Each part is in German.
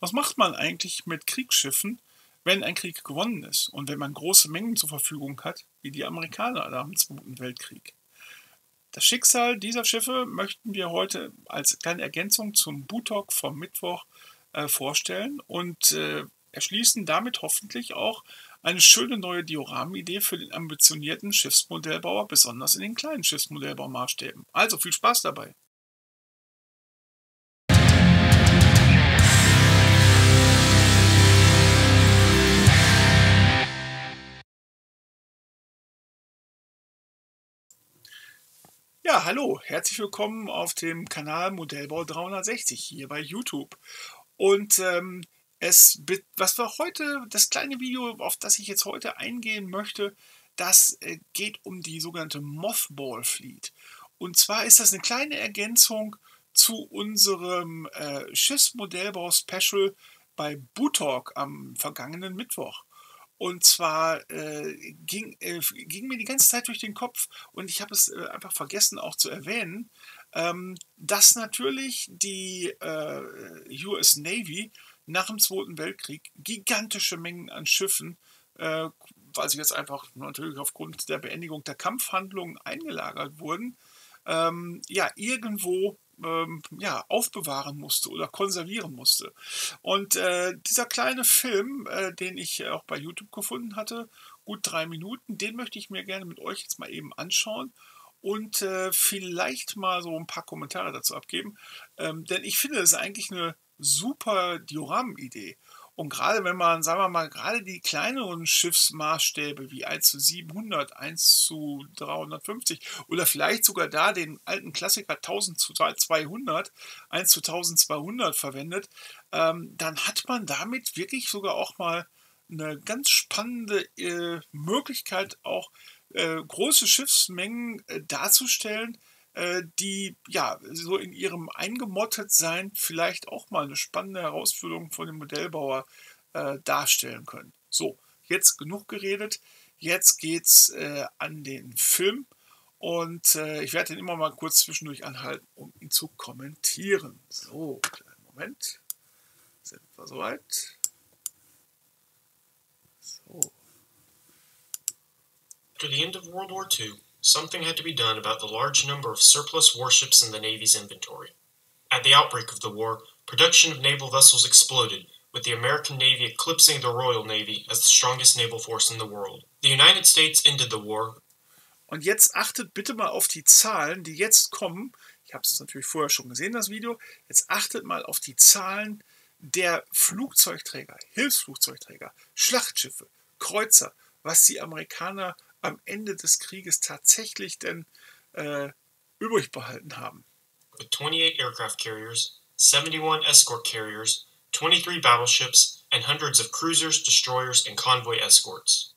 Was macht man eigentlich mit Kriegsschiffen, wenn ein Krieg gewonnen ist und wenn man große Mengen zur Verfügung hat, wie die Amerikaner nach dem Zweiten Weltkrieg? Das Schicksal dieser Schiffe möchten wir heute als kleine Ergänzung zum Butalk vom Mittwoch vorstellen und erschließen damit hoffentlich auch eine schöne neue Dioramenidee für den ambitionierten Schiffsmodellbauer, besonders in den kleinen Schiffsmodellbaumaßstäben. Also viel Spaß dabei! Ja, hallo, herzlich willkommen auf dem Kanal Modellbau 360 hier bei YouTube. Und was wir heute, das kleine Video, auf das ich jetzt heute eingehen möchte, das geht um die sogenannte Mothball Fleet. Und zwar ist das eine kleine Ergänzung zu unserem Schiffsmodellbau-Special bei Butalk am vergangenen Mittwoch. Und zwar ging mir die ganze Zeit durch den Kopf und ich habe es einfach vergessen auch zu erwähnen, dass natürlich die US Navy nach dem Zweiten Weltkrieg gigantische Mengen an Schiffen, weil sie jetzt einfach natürlich aufgrund der Beendigung der Kampfhandlungen eingelagert wurden, ja, irgendwo ja, aufbewahren musste oder konservieren musste. Und dieser kleine Film, den ich auch bei YouTube gefunden hatte, gut 3 Minuten, den möchte ich mir gerne mit euch jetzt mal eben anschauen und vielleicht mal so ein paar Kommentare dazu abgeben. Denn ich finde, das ist eigentlich eine super Dioramenidee. Und gerade wenn man, sagen wir mal, gerade die kleineren Schiffsmaßstäbe wie 1:700, 1:350 oder vielleicht sogar da den alten Klassiker 1000:200, 1:1200 verwendet, dann hat man damit wirklich sogar auch mal eine ganz spannende Möglichkeit, auch große Schiffsmengen darzustellen, die ja so in ihrem Eingemottetsein vielleicht auch mal eine spannende Herausforderung von dem Modellbauer darstellen können. So, jetzt genug geredet. Jetzt geht's an den Film und ich werde den immer mal kurz zwischendurch anhalten, um ihn zu kommentieren. So, kleinen Moment. Sind wir soweit? So. After the end of World War II, something had to be done about the large number of surplus warships in the Navy's inventory. At the outbreak of the war, production of naval vessels exploded, with the American Navy eclipsing the Royal Navy as the strongest naval force in the world. The United States ended the war. Und jetzt achtet bitte mal auf die Zahlen, die jetzt kommen. Ich habe es natürlich vorher schon gesehen, das Video. Jetzt achtet mal auf die Zahlen der Flugzeugträger, Hilfsflugzeugträger, Schlachtschiffe, Kreuzer, was die Amerikaner am Ende des Krieges tatsächlich denn übrig behalten haben. With 28 aircraft carriers, 71 escort carriers, 23 battleships, and hundreds of cruisers, destroyers, and convoy escorts.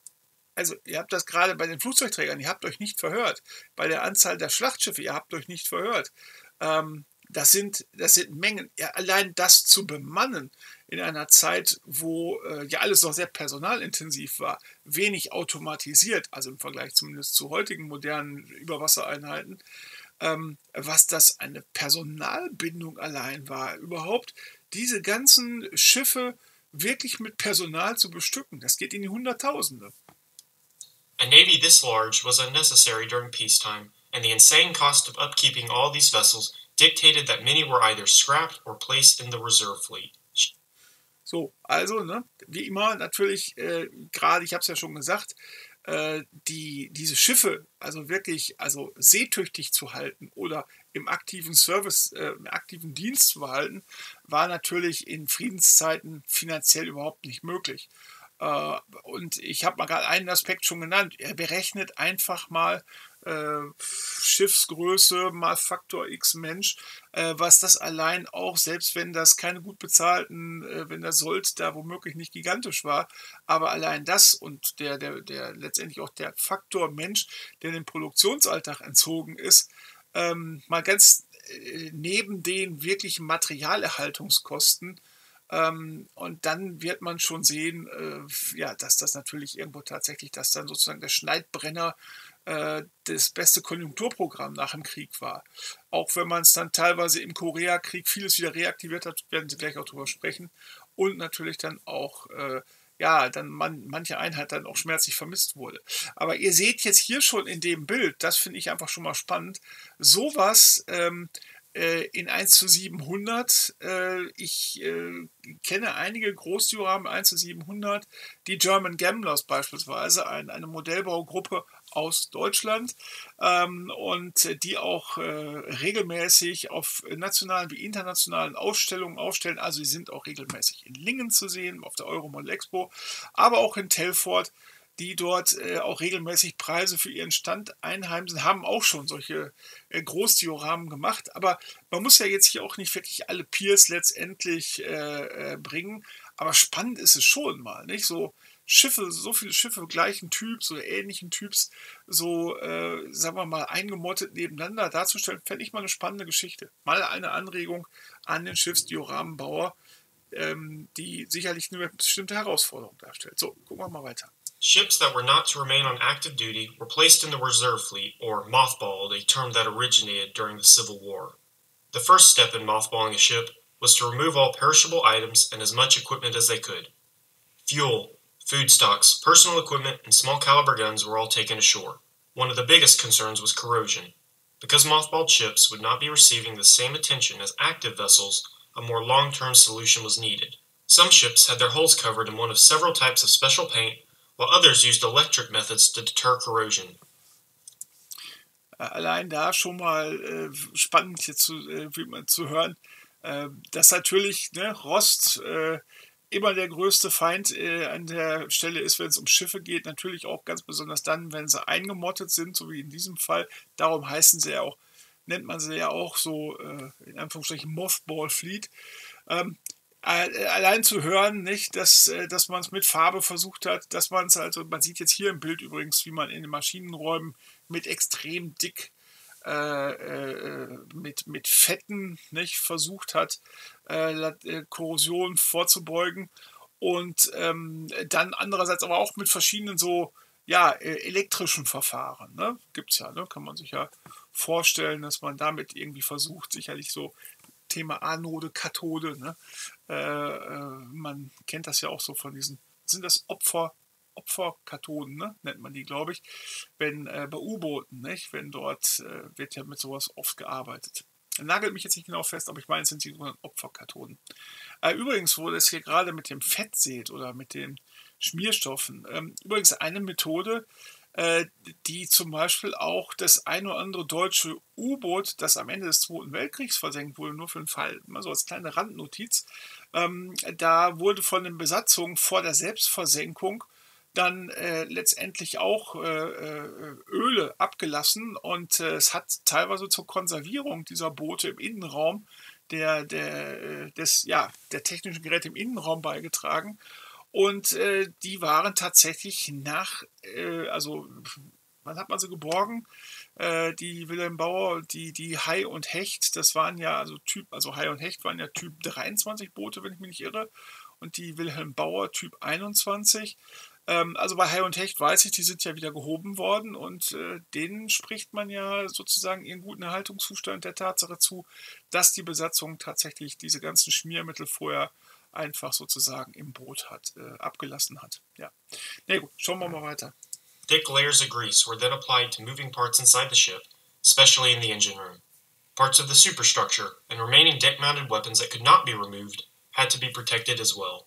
Also ihr habt das gerade bei den Flugzeugträgern, ihr habt euch nicht verhört. Bei der Anzahl der Schlachtschiffe, ihr habt euch nicht verhört. Das sind Mengen. Ja, allein das zu bemannen in einer Zeit, wo ja alles noch sehr personalintensiv war, wenig automatisiert, also im Vergleich zumindest zu heutigen modernen Überwassereinheiten, was das eine Personalbindung allein war, überhaupt diese ganzen Schiffe wirklich mit Personal zu bestücken. Das geht in die Hunderttausende. A navy this large was unnecessary during peacetime, and the insane cost of upkeeping all these vessels dictated that many were either scrapped or placed in the reserve fleet. So, also, ne, wie immer natürlich, gerade, ich habe es ja schon gesagt, diese Schiffe also wirklich seetüchtig zu halten oder im aktiven Service, im aktiven Dienst zu behalten, war natürlich in Friedenszeiten finanziell überhaupt nicht möglich. Und ich habe mal gerade einen Aspekt schon genannt. Er berechnet einfach mal Schiffsgröße mal Faktor X Mensch, was das allein auch, selbst wenn das keine gut bezahlten, wenn der Sold da womöglich nicht gigantisch war, aber allein das und der letztendlich auch der Faktor Mensch, der dem Produktionsalltag entzogen ist, mal ganz neben den wirklichen Materialerhaltungskosten. Und dann wird man schon sehen, ja, dass das natürlich irgendwo tatsächlich, dass dann sozusagen der Schneidbrenner das beste Konjunkturprogramm nach dem Krieg war. Auch wenn man es dann teilweise im Koreakrieg vieles wieder reaktiviert hat, werden Sie gleich auch drüber sprechen. Und natürlich dann auch, ja, dann manche Einheit dann auch schmerzlich vermisst wurde. Aber ihr seht jetzt hier schon in dem Bild, das finde ich einfach schon mal spannend, sowas in 1:700. Ich kenne einige Großdioramen 1:700, die German Gamblers beispielsweise, eine Modellbaugruppe aus Deutschland, und die auch regelmäßig auf nationalen wie internationalen Ausstellungen aufstellen. Also sie sind auch regelmäßig in Lingen zu sehen, auf der Euromodel Expo, aber auch in Telford, die dort auch regelmäßig Preise für ihren Stand einheimsen, haben auch schon solche Großdioramen gemacht. Aber man muss ja jetzt hier auch nicht wirklich alle Peers letztendlich bringen. Aber spannend ist es schon mal, nicht? So Schiffe, so viele Schiffe gleichen Typs oder ähnlichen Typs, so, sagen wir mal, eingemottet nebeneinander darzustellen, fände ich mal eine spannende Geschichte. Mal eine Anregung an den Schiffsdioramenbauer, die sicherlich eine bestimmte Herausforderung darstellt. So, gucken wir mal weiter. Ships that were not to remain on active duty were placed in the reserve fleet, or mothballed, a term that originated during the Civil War. The first step in mothballing a ship was to remove all perishable items and as much equipment as they could. Fuel, food stocks, personal equipment, and small caliber guns were all taken ashore. One of the biggest concerns was corrosion. Because mothballed ships would not be receiving the same attention as active vessels, a more long-term solution was needed. Some ships had their hulls covered in one of several types of special paint, while others used electric methods to deter corrosion. Allein da schon mal spannend hier zu hören, dass natürlich, ne, Rost immer der größte Feind an der Stelle ist, wenn es um Schiffe geht. Natürlich auch ganz besonders dann, wenn sie eingemottet sind, so wie in diesem Fall. Darum heißen sie ja auch, nennt man sie ja auch so, in Anführungsstrichen, Mothball Fleet. Allein zu hören, nicht, dass man es mit Farbe versucht hat, dass man es, also man sieht jetzt hier im Bild übrigens, wie man in den Maschinenräumen mit extrem dick mit Fetten, nicht, versucht hat, Korrosion vorzubeugen, und dann andererseits aber auch mit verschiedenen so, ja, elektrischen Verfahren, ne? Gibt es ja, ne? Kann man sich ja vorstellen, dass man damit irgendwie versucht, sicherlich so Thema Anode, Kathode, ne? Man kennt das ja auch so von diesen, sind das Opferkathoden, ne? Nennt man die, glaube ich, wenn bei U-Booten, nicht? Wenn dort wird ja mit sowas oft gearbeitet. Nagelt mich jetzt nicht genau fest, aber ich meine, es sind die sogenannten Opferkathoden. Übrigens, wo ihr das hier gerade mit dem Fett seht oder mit den Schmierstoffen, übrigens eine Methode, die zum Beispiel auch das ein oder andere deutsche U-Boot, das am Ende des Zweiten Weltkriegs versenkt wurde, nur für den Fall, mal so als kleine Randnotiz, da wurde von den Besatzungen vor der Selbstversenkung dann letztendlich auch Öle abgelassen, und es hat teilweise zur Konservierung dieser Boote im Innenraum der technischen Geräte im Innenraum beigetragen. Und die waren tatsächlich also wann hat man sie geborgen? Die Wilhelm Bauer, die Hai und Hecht, das waren ja also Hai und Hecht waren ja Typ 23 Boote, wenn ich mich nicht irre, und die Wilhelm Bauer Typ 21. Also bei Hai und Hecht weiß ich, die sind ja wieder gehoben worden, und denen spricht man ja sozusagen ihren guten Erhaltungszustand der Tatsache zu, dass die Besatzung tatsächlich diese ganzen Schmiermittel vorher einfach sozusagen im Boot abgelassen hat. Ja. Na gut, schauen wir mal weiter. Thick layers of grease were then applied to moving parts inside the ship, especially in the engine room. Parts of the superstructure and remaining deck-mounted weapons that could not be removed had to be protected as well.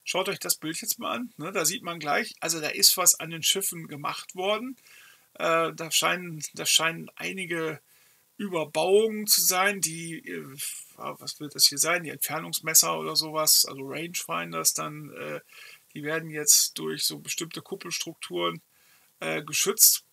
Schaut euch das Bild jetzt mal an, ne? Da sieht man gleich, also da ist was an den Schiffen gemacht worden. Da scheinen einige Überbauungen zu sein, die, was wird das hier sein, die Entfernungsmesser oder sowas, also Rangefinders dann, die werden jetzt durch so bestimmte Kuppelstrukturen geschützt.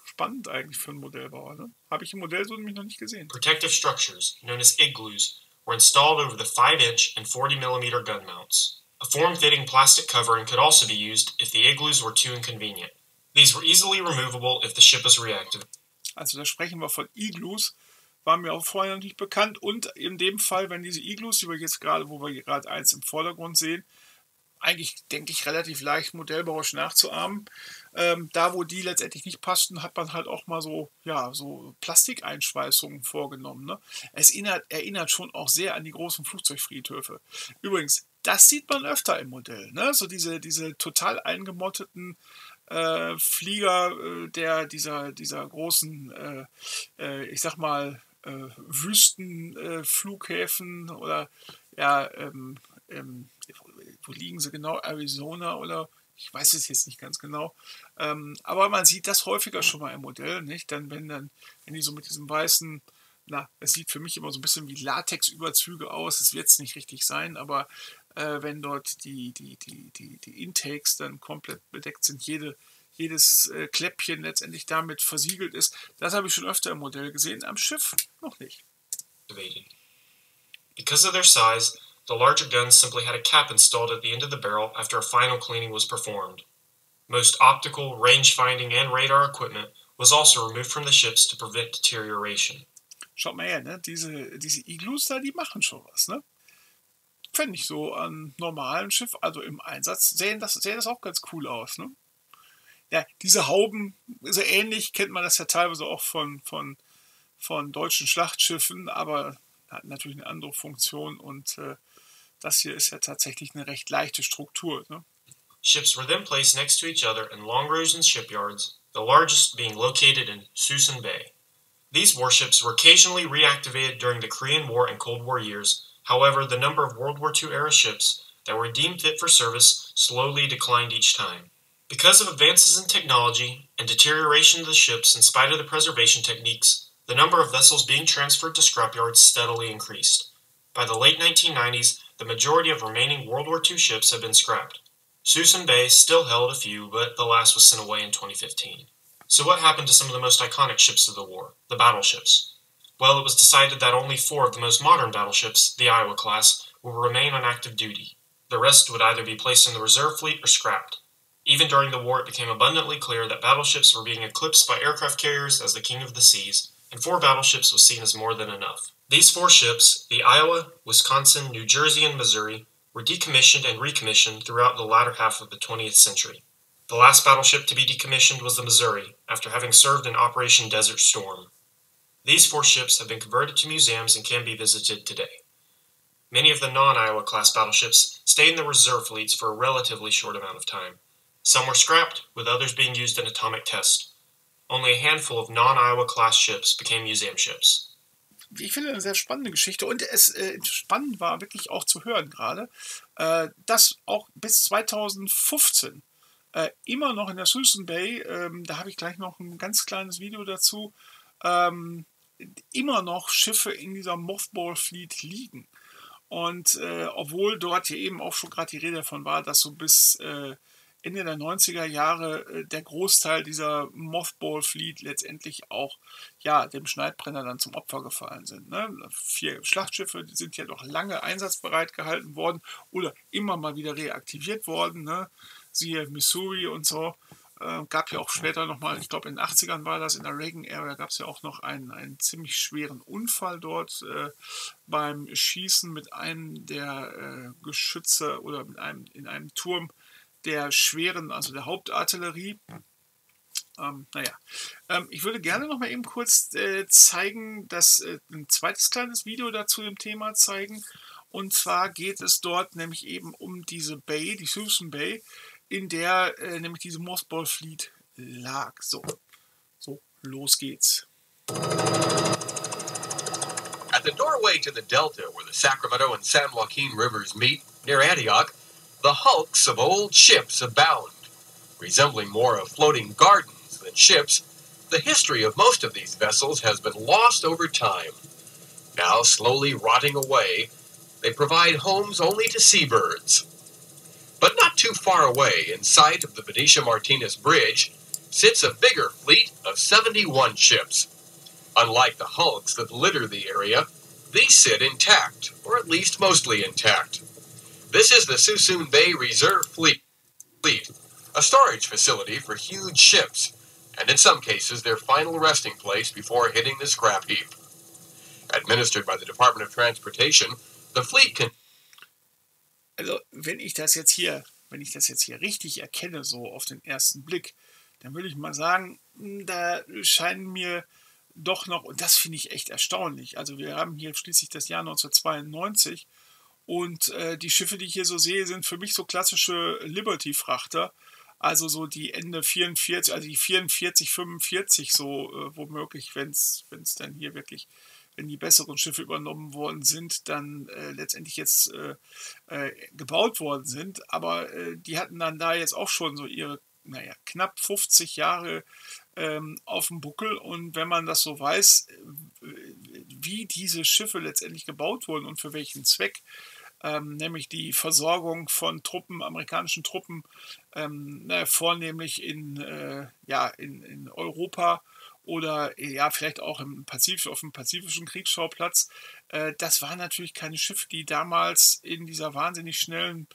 Spannend eigentlich für einen Modellbauer, ne? Habe ich im Modell so nämlich noch nicht gesehen. Protective structures, known as igloos, were installed over the 5-inch and 40mm gun mounts. A form-fitting plastic covering could also be used if the igloos were too inconvenient. These were easily removable if the ship was reactive. Also da sprechen wir von Igloos, war mir auch vorher noch nicht bekannt, und in dem Fall, wenn diese Igloos, wo wir gerade eins im Vordergrund sehen, eigentlich, denke ich, relativ leicht modellbauerisch nachzuahmen. Da, wo die letztendlich nicht passten, hat man halt auch mal so, ja, so Plastikeinschweißungen vorgenommen. Ne? Es erinnert schon auch sehr an die großen Flugzeugfriedhöfe. Übrigens, das sieht man öfter im Modell. Ne? So diese total eingemotteten Flieger dieser großen, ich sag mal, Wüstenflughäfen oder ja, wo liegen sie genau? Arizona oder ich weiß es jetzt nicht ganz genau. Aber man sieht das häufiger schon mal im Modell, nicht? Wenn die so mit diesem weißen, na, es sieht für mich immer so ein bisschen wie Latexüberzüge aus. Es wird es nicht richtig sein, aber wenn dort die Intakes dann komplett bedeckt sind, jedes Kläppchen letztendlich damit versiegelt ist, das habe ich schon öfter im Modell gesehen, am Schiff noch nicht. Because of their size, the larger guns simply had a cap installed at the end of the barrel after a final cleaning was performed. Most optical, range-finding, and radar equipment was also removed from the ships to prevent deterioration. Schaut mal her, ne? Diese Igloos da, die machen schon was, ne? Fände ich so an normalen Schiff, also im Einsatz, sehen das auch ganz cool aus, ne? Ja, diese Hauben, so ähnlich kennt man das ja teilweise auch von deutschen Schlachtschiffen, aber hat natürlich eine andere Funktion und das hier ist ja tatsächlich eine recht leichte Struktur. Ne? Ships were then placed next to each other in long rows in shipyards, the largest being located in Suisun Bay. These warships were occasionally reactivated during the Korean War and Cold War years. However, the number of World War II era ships that were deemed fit for service slowly declined each time. Because of advances in technology and deterioration of the ships in spite of the preservation techniques, the number of vessels being transferred to scrapyards steadily increased. By the late 1990s, the majority of remaining World War II ships had been scrapped. Suisun Bay still held a few, but the last was sent away in 2015. So what happened to some of the most iconic ships of the war, the battleships? Well, it was decided that only 4 of the most modern battleships, the Iowa class, will remain on active duty. The rest would either be placed in the reserve fleet or scrapped. Even during the war, it became abundantly clear that battleships were being eclipsed by aircraft carriers as the king of the seas, and 4 battleships was seen as more than enough. These 4 ships, the Iowa, Wisconsin, New Jersey, and Missouri, were decommissioned and recommissioned throughout the latter half of the 20th century. The last battleship to be decommissioned was the Missouri, after having served in Operation Desert Storm. These 4 ships have been converted to museums and can be visited today. Many of the non-Iowa class battleships stayed in the reserve fleets for a relatively short amount of time. Some were scrapped, with others being used in atomic tests. Only a handful of non-Iowa class ships became museum ships. Ich finde eine sehr spannende Geschichte und es spannend war wirklich auch zu hören gerade, dass auch bis 2015 immer noch in der Suisun Bay, da habe ich gleich noch ein ganz kleines Video dazu, immer noch Schiffe in dieser Mothball Fleet liegen. Und obwohl dort hier eben auch schon gerade die Rede davon war, dass so bis Ende der 90er Jahre der Großteil dieser Mothball Fleet letztendlich auch ja, dem Schneidbrenner dann zum Opfer gefallen sind. Ne? 4 Schlachtschiffe die sind ja doch lange einsatzbereit gehalten worden oder immer mal wieder reaktiviert worden. Ne? Siehe Missouri und so. Gab ja auch später nochmal, ich glaube in den 80ern war das, in der Reagan-Ära gab es ja auch noch einen ziemlich schweren Unfall dort beim Schießen mit einem der Geschütze oder in einem Turm der schweren, also der Hauptartillerie. Ich würde gerne noch mal eben kurz zeigen, ein zweites kleines Video dazu dem Thema zeigen. Und zwar geht es dort nämlich eben um diese Bay, die Suisun Bay, in der nämlich diese Mothball Fleet lag. So, los geht's. At the doorway to the delta where the Sacramento and San Joaquin rivers meet, near Antioch, the hulks of old ships abound. Resembling more of floating gardens than ships, the history of most of these vessels has been lost over time. Now slowly rotting away, they provide homes only to seabirds. But not too far away, in sight of the Benicia Martinez Bridge, sits a bigger fleet of 71 ships. Unlike the hulks that litter the area, these sit intact, or at least mostly intact. This is the Suisun Bay Reserve Fleet, a storage facility for huge ships, and in some cases their final resting place before hitting the scrap heap. Administered by the Department of Transportation, the fleet can... Also, wenn ich das jetzt hier richtig erkenne, so auf den ersten Blick, dann würde ich mal sagen, da scheinen mir doch noch, und das finde ich echt erstaunlich, also wir haben hier schließlich das Jahr 1992 und die Schiffe, die ich hier so sehe, sind für mich so klassische Liberty-Frachter, also so die Ende 44, also die 44, 45 so womöglich, wenn es dann hier wirklich, wenn die besseren Schiffe übernommen worden sind, dann letztendlich jetzt gebaut worden sind. Aber die hatten dann da jetzt auch schon so ihre, naja, knapp 50 Jahre auf dem Buckel. Und wenn man das so weiß, wie diese Schiffe letztendlich gebaut wurden und für welchen Zweck, nämlich die Versorgung von Truppen, amerikanischen Truppen, vornehmlich in Europa oder ja, vielleicht auch auf dem pazifischen Kriegsschauplatz. Das waren natürlich keine Schiffe, die damals in dieser wahnsinnig schnellen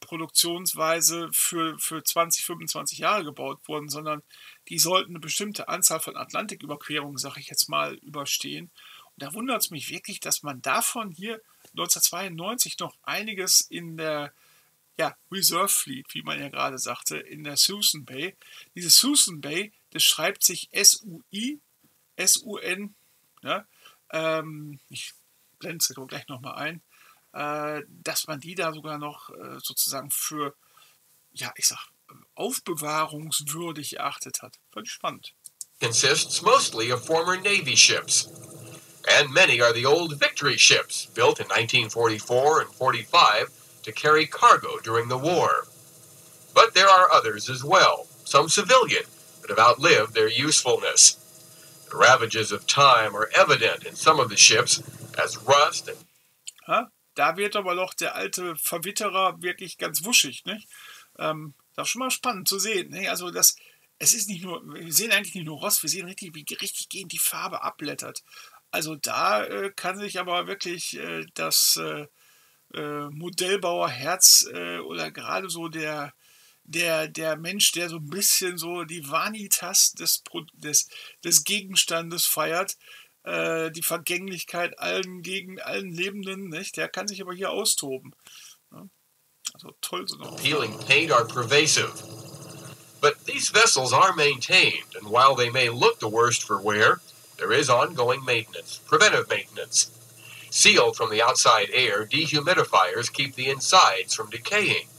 Produktionsweise für 20, 25 Jahre gebaut wurden, sondern die sollten eine bestimmte Anzahl von Atlantiküberquerungen, sage ich jetzt mal, überstehen. Und da wundert es mich wirklich, dass man davon hier 1992 noch einiges in der Reserve Fleet, wie man ja gerade sagte, in der Suisun Bay. Diese Suisun Bay, das schreibt sich S-U-I-S-U-N. Ja, ich blende es gleich nochmal ein. Dass man die da sogar noch sozusagen für, aufbewahrungswürdig erachtet hat. Fand ich spannend. Consists mostly of former Navy ships. And many are the old Victory ships, built in 1944 and 45 to carry cargo during the war. But there are others as well, some civilian, that have outlived their usefulness. The ravages of time are evident in some of the ships, as rust and... Da wird aber doch der alte Verwitterer wirklich ganz wuschig, nicht? Das ist schon mal spannend zu sehen. Ne? Also es ist nicht nur, wir sehen eigentlich nicht nur Rost, wir sehen richtig, wie richtig gehend die Farbe abblättert. Also da kann sich aber wirklich das Modellbauerherz oder gerade so der Mensch, der so ein bisschen so die Vanitas des Gegenstandes feiert, die Vergänglichkeit gegen allen Lebenden, nicht? Der kann sich aber hier austoben. Ja? Also toll so noch. Peeling paint are pervasive. But these vessels are maintained, and while they may look the worst for wear, there is ongoing maintenance, preventive maintenance. Sealed from the outside air, dehumidifiers keep the insides from decaying.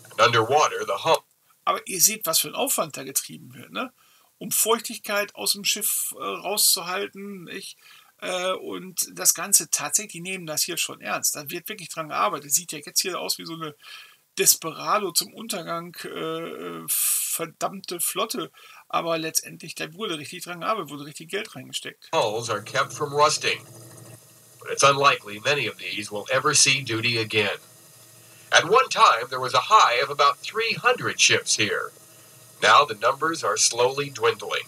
And underwater, the hull... Aber ihr seht, was für ein Aufwand da getrieben wird, ne? Um Feuchtigkeit aus dem Schiff rauszuhalten, nicht? Und das Ganze tatsächlich, die nehmen das hier schon ernst. Da wird wirklich dran gearbeitet. Sieht ja jetzt hier aus wie so eine Desperado zum Untergang verdammte Flotte. Aber letztendlich, da wurde richtig dran gearbeitet, wurde richtig Geld reingesteckt. Hulls are kept from rusting. But it's unlikely many of these will ever see duty again. At one time, there was a high of about 300 ships here. Now the numbers are slowly dwindling.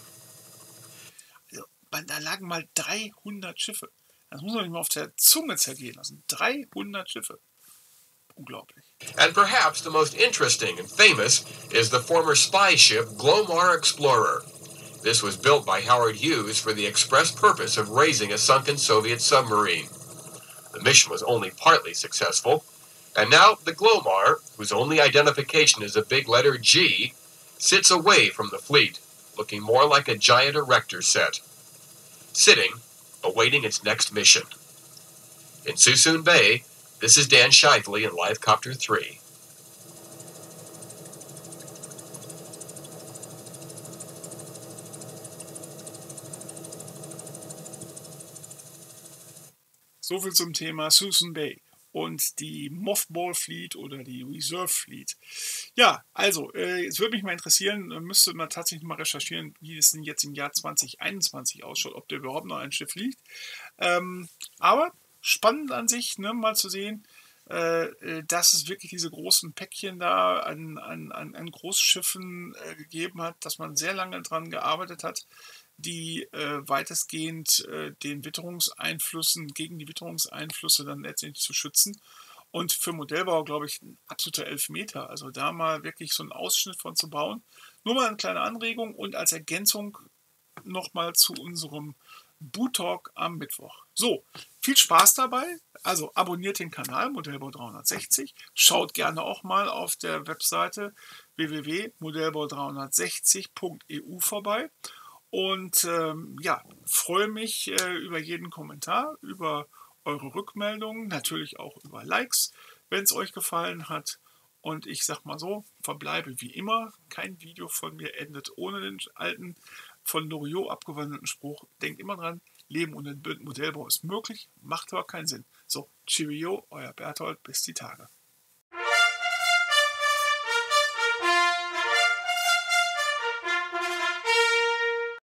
Also, da lagen mal 300 Schiffe. Das muss man nicht mal auf der Zunge zergehen lassen. 300 Schiffe. Unglaublich. And perhaps the most interesting and famous is the former spy ship Glomar Explorer. This was built by Howard Hughes for the express purpose of raising a sunken Soviet submarine. The mission was only partly successful, and now the Glomar, whose only identification is a big letter G, sits away from the fleet, looking more like a giant erector set. Sitting, awaiting its next mission. In Suisun Bay, this is Dan Shively in Livecopter 3. Soviel zum Thema Suisun Bay und die Mothball Fleet oder die Reserve Fleet. Ja, also, es würde mich mal interessieren, müsste man tatsächlich mal recherchieren, wie es denn jetzt im Jahr 2021 ausschaut, ob da überhaupt noch ein Schiff liegt. Aber spannend an sich, ne, mal zu sehen, dass es wirklich diese großen Päckchen da an Großschiffen gegeben hat, dass man sehr lange dran gearbeitet hat, die weitestgehend gegen die Witterungseinflüsse dann letztendlich zu schützen. Und für Modellbauer, glaube ich, ein absoluter Elfmeter. Also da mal wirklich so einen Ausschnitt von zu bauen. Nur mal eine kleine Anregung und als Ergänzung nochmal zu unserem Boot Talk am Mittwoch. So, viel Spaß dabei. Also abonniert den Kanal Modellbau 360. Schaut gerne auch mal auf der Webseite www.modellbau360.eu vorbei. Und ja, freue mich über jeden Kommentar, über eure Rückmeldungen, natürlich auch über Likes, wenn es euch gefallen hat. Und ich sag mal so, verbleibe wie immer. Kein Video von mir endet ohne den alten, von Loriot abgewandelten Spruch. Denkt immer dran, Leben ohne Modellbau ist möglich, macht aber keinen Sinn. So, Cheerio, euer Berthold, bis die Tage.